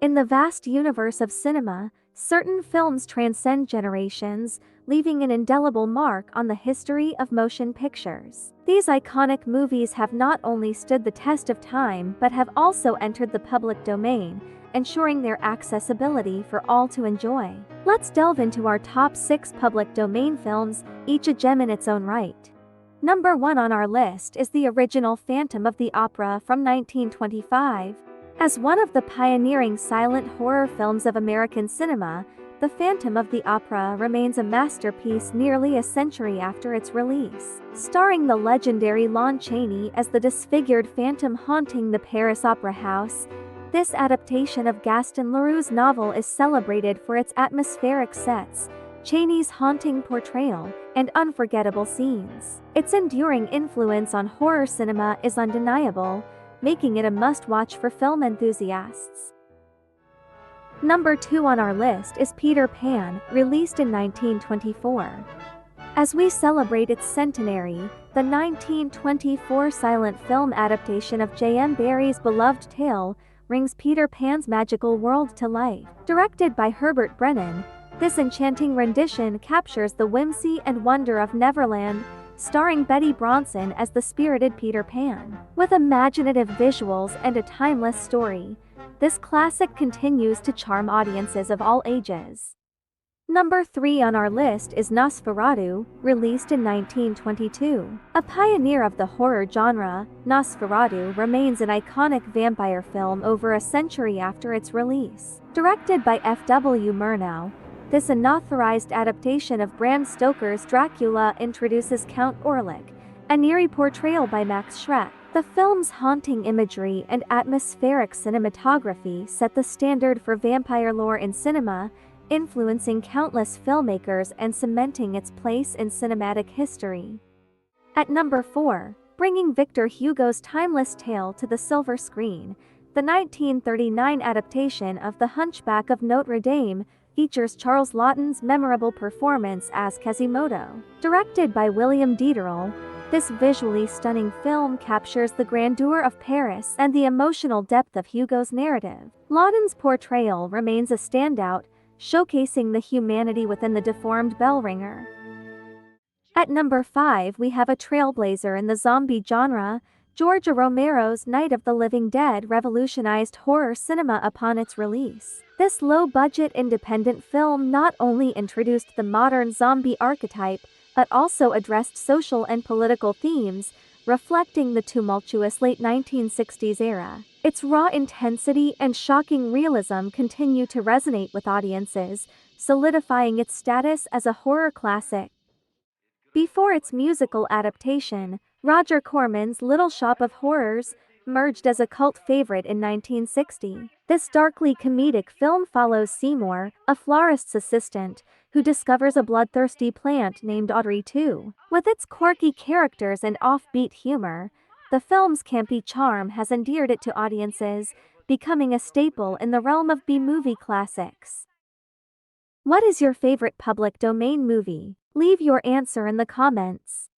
In the vast universe of cinema, certain films transcend generations, leaving an indelible mark on the history of motion pictures. These iconic movies have not only stood the test of time but have also entered the public domain, ensuring their accessibility for all to enjoy. Let's delve into our top 6 public domain films, each a gem in its own right. Number 1 on our list is the original Phantom of the Opera from 1925. As one of the pioneering silent horror films of American cinema, The Phantom of the Opera remains a masterpiece nearly a century after its release. Starring the legendary Lon Chaney as the disfigured phantom haunting the Paris Opera House, this adaptation of Gaston Leroux's novel is celebrated for its atmospheric sets, Chaney's haunting portrayal, and unforgettable scenes. Its enduring influence on horror cinema is undeniable, making it a must-watch for film enthusiasts. Number 2 on our list is Peter Pan, released in 1924. As we celebrate its centenary, the 1924 silent film adaptation of J.M. Barrie's beloved tale brings Peter Pan's magical world to life. Directed by Herbert Brennan, this enchanting rendition captures the whimsy and wonder of Neverland, starring Betty Bronson as the spirited Peter Pan. With imaginative visuals and a timeless story, this classic continues to charm audiences of all ages. Number 3 on our list is Nosferatu, released in 1922. A pioneer of the horror genre, Nosferatu remains an iconic vampire film over a century after its release. Directed by F.W. Murnau, this unauthorized adaptation of Bram Stoker's Dracula introduces Count Orlok, an eerie portrayal by Max Schreck. The film's haunting imagery and atmospheric cinematography set the standard for vampire lore in cinema, influencing countless filmmakers and cementing its place in cinematic history. At number 4, bringing Victor Hugo's timeless tale to the silver screen, the 1939 adaptation of The Hunchback of Notre Dame features Charles Laughton's memorable performance as Quasimodo. Directed by William Diderot, this visually stunning film captures the grandeur of Paris and the emotional depth of Hugo's narrative. Laughton's portrayal remains a standout, showcasing the humanity within the deformed bell ringer. At number 5 we have a trailblazer in the zombie genre. George Romero's Night of the Living Dead revolutionized horror cinema upon its release. This low-budget independent film not only introduced the modern zombie archetype, but also addressed social and political themes, reflecting the tumultuous late 1960s era. Its raw intensity and shocking realism continue to resonate with audiences, solidifying its status as a horror classic. Before its musical adaptation, Roger Corman's Little Shop of Horrors emerged as a cult favorite in 1960. This darkly comedic film follows Seymour, a florist's assistant, who discovers a bloodthirsty plant named Audrey II. With its quirky characters and offbeat humor, the film's campy charm has endeared it to audiences, becoming a staple in the realm of B-movie classics. What is your favorite public domain movie? Leave your answer in the comments.